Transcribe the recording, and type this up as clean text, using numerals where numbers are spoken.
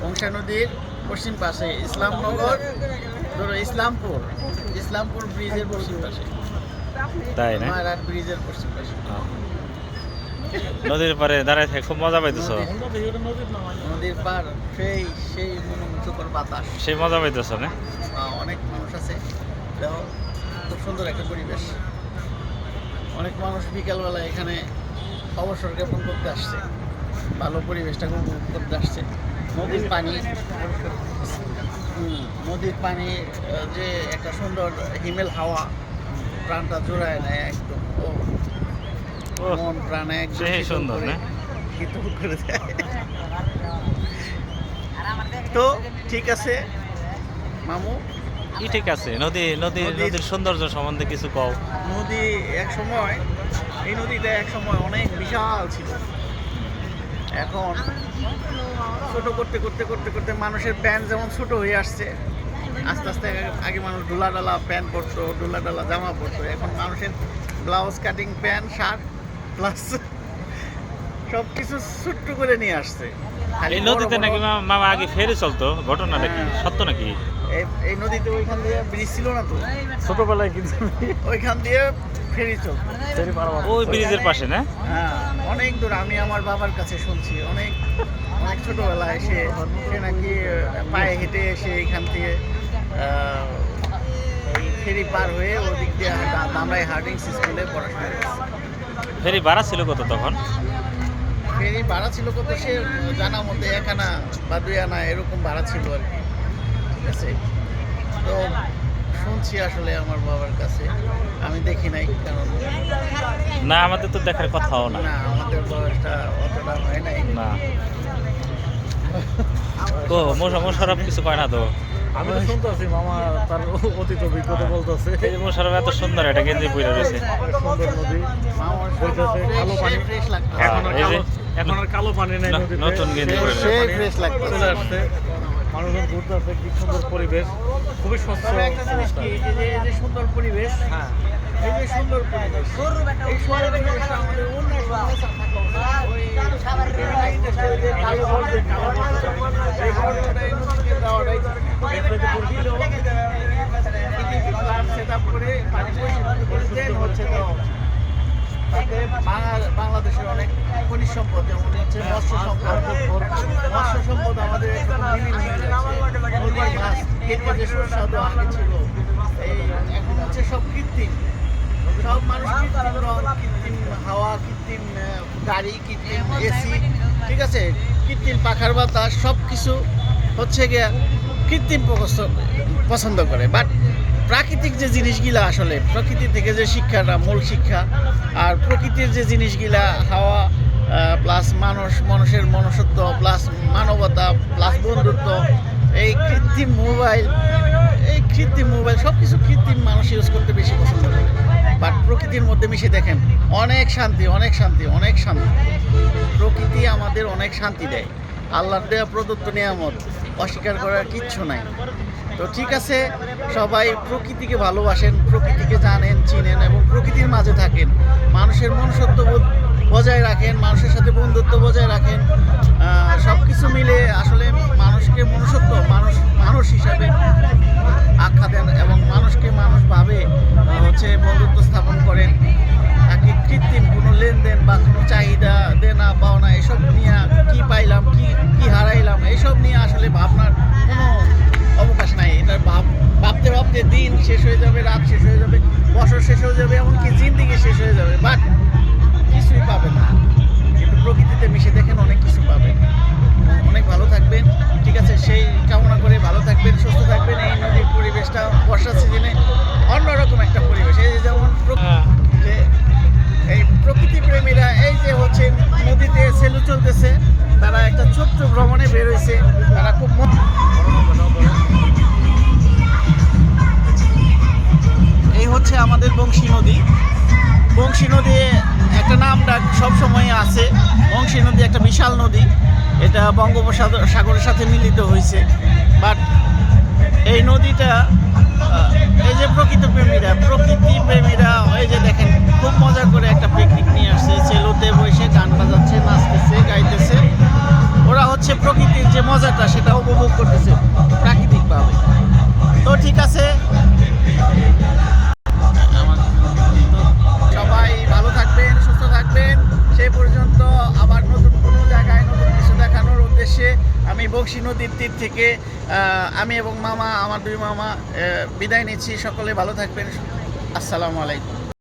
বংশা নদীর পশ্চিম পাশে ইসলামপুর ব্রিজের পশ্চিম পাশে, তাই না? মারাট ব্রিজের পশ্চিম পাশে। নদীর পারে দাঁড়ায় থেকে খুব মজা পাইতেছ? নদীর পার সেই মনোমুগ্ধকর বাতাস, সেই মজা পাইতেছ না? অনেক মানুষ আছে, দেখো খুব সুন্দর একটা পরিবেশ। অনেক মানুষ বিকালবেলা এখানে অবসর জ্ঞাপন করতে আসছে, ভালো পরিবেশটা উপভোগ করতে আসছে। নদীর পানি যে একটা সুন্দর হিমেল হাওয়া, প্রাণটা জোড়ায় নেয় একদম, মন প্রাণে একদম সুন্দর না? করে দেয়। তো ঠিক আছে মামু, কি ঠিক আছে? নদীর সৌন্দর্য সম্বন্ধে কিছু কও। নদী এই নদীটা এক সময় অনেক বিশাল ছিল। এখন ছোট করতে করতে করতে করতে মানুষের প্যান্ট যেমন ছোট হয়ে আসছে, আস্তে আস্তে আগে মানুষ ডোলা প্যান্ট পরতো, ডোলা জামা পরতো, এখন মানুষের blouse cutting pant shirt plus সব কিছু ছোট্ট করে নিয়ে আসছে। এই নদীতে নাকি মামা আগে ফেরি চলতো, ঘটনাটা কি সত্য নাকি? এই নদীতে ওইখান দিয়ে ব্রিজ ছিল না তো ছোটবেলায়, কিন্তু ওইখান দিয়ে ফেরি চলতো, ওই ব্রিজের পাশে না? হ্যাঁ, অনেক দূর। আমি আমার বাবার কাছে শুনছি, অনেক ছোটবেলায় সে নাকি পায়ে হেঁটে এসে এখান থেকে ফেরি পার হয়ে ওদিক দিয়ে ধামরাই হার্ডিংস স্কুলে পড়াশোনা করছে। ফেরি ভাড়া ছিল কত তখন? ফেরি ভাড়া ছিল কত সে জানা মধ্যে 1 আনা বা 2 আনা এরকম ভাড়া ছিল আর কি। ঠিক আছে, তো শুনছি আসলে আমার বাবার কাছে, আমি দেখি নাই, কারণ না আমাদের তো দেখার কথাও না, আমাদের বয়সটা অতটা হয় নাই না। ও মোশারফ কিছু কয় না তো? আমি তো শুনতেছি মামা তার অতীত অভিজ্ঞতা বলতেছে। এই যে মোশারফ এত সুন্দর একটা গেঞ্জি পরে রয়েছে, সুন্দর নদী বইতেছে, কালো পানি ফ্রেশ লাগতো। এখন আর কালো পানি নাই নদীতে, নতুন গেঞ্জি পরে রয়েছে। সেই ফ্রেশ লাগতো। চলে আসছে, মানুষজন ঘুরতে আসছে, কি সুন্দর পরিবেশ, খুবই স্বচ্ছ তবে একটা জিনিস কি, এই যে সুন্দর পরিবেশ, হ্যাঁ, এই যে সুন্দর পরিবেশ, এই সুন্দর পরিবেশটা আমাদের অন্য সময় থাকা উচিত। ওই যে কালো বর্জ্য, এই বর্জ্যটা এই নদীতে দেওয়াটাই দিল, সেট আপ করে পানি পরিষ্কার করে দেন হচ্ছে। তো তাতে বাংলাদেশের অনেক খনিজ সম্পদ, যেমন হচ্ছে মৎস্য সম্পদ আমাদের একদম বিলীন হয়ে যাচ্ছে। নদীর ঘাস খেতে যে সুস্বাদু আগে ছিল, এই এখন হচ্ছে সব কৃত্রিম, সব মানুষ কৃত্রিম রং, কৃত্রিম হাওয়া, কৃত্রিম গাড়ি, কৃত্রিম এসি, ঠিক আছে, কৃত্রিম পাখার বাতাস, সব কিছু হচ্ছে গিয়া কৃত্রিম পছন্দ করে। বাট প্রাকৃতিক যে জিনিসগুলা, আসলে প্রকৃতি থেকে যে শিক্ষাটা, মূল শিক্ষা, আর প্রকৃতির যে জিনিসগুলা, হাওয়া প্লাস মানুষের মনুষ্যত্ব প্লাস মানবতা প্লাস বন্ধুত্ব, এই কৃত্রিম মোবাইল সব কিছু কৃত্রিম মানুষ ইউজ করতে বেশি পছন্দ করে। বাট প্রকৃতির মধ্যে মিশে দেখেন, অনেক শান্তি। প্রকৃতি আমাদের অনেক শান্তি দেয়, আল্লাহর দেয়া প্রদত্ত নিয়ামত, অস্বীকার করার কিচ্ছু নাই। তো ঠিক আছে, সবাই প্রকৃতিকে ভালোবাসেন, প্রকৃতিকে জানেন, চিনেন এবং প্রকৃতির মাঝে থাকেন, মানুষের মনুষ্যত্ববোধ বজায় রাখেন, মানুষের সাথে বন্ধুত্ব বজায় রাখেন। সব কিছু মিলে আসলে মানুষকে মানুষ হিসাবে আখ্যা দেন এবং মানুষকে মানুষভাবে হচ্ছে বন্ধুত্ব স্থাপন করেন। তাকে কৃত্রিম কোনো লেনদেন বা কোনো চাহিদা, দেনা পাওনা, এসব নিয়ে কি পাইলাম, কি হারাইলাম, এসব নিয়ে আসলে ভাবনার কোনো অবকাশ নাই। এটার ভাবতে ভাবতে দিন শেষ হয়ে যাবে, রাত শেষ হয়ে যাবে, বছর শেষ হয়ে যাবে, এমনকি জিন্দিগি শেষ হয়ে যাবে, বাট কিছুই পাবেন না। কিন্তু প্রকৃতিতে মিশে দেখেন অনেক কিছু পাবেন। অনেক ভালো থাকবেন, ঠিক আছে, সেই কামনা করে ভালো থাকবেন, সুস্থ থাকবেন। এই নদীর পরিবেশটা বর্ষার সিজনে অন্যরকম একটা পরিবেশ। এই যে যেমন যে এই প্রকৃতি প্রেমীরা, এই যে হচ্ছে নদীতে সেলু চলতেছে, তারা একটা ছোট্ট ভ্রমণে বের হয়েছে, তারা খুব এই হচ্ছে আমাদের বংশী নদী একটা নাম ডাক সবসময় আছে। বংশী নদী একটা বিশাল নদী, এটা বঙ্গোপসাগরের সাথে মিলিত হয়েছে। বাট এই নদীটা, এই যে প্রকৃতি প্রেমীরা এই যে দেখেন খুব মজা করে একটা পিকনিক নিয়ে আসছে, সেলুতে বসে গান বাজাচ্ছে, নাচতেছে, গাইতেছে, ওরা হচ্ছে প্রকৃতির যে মজাটা সেটা উপভোগ করতেছে প্রাকৃতিকভাবে। তো ঠিক আছে, তো সবাই ভালো থাকবেন, সুস্থ থাকবেন। সেই পর্যন্ত আবার নতুন কোনো জায়গায় নতুন কিছু দেখানোর উদ্দেশ্যে আমি বকশী নদীর তীর থেকে আমি এবং মামা, আমার দুই মামা বিদায় নিচ্ছি। সকলে ভালো থাকবেন। আসসালামু আলাইকুম।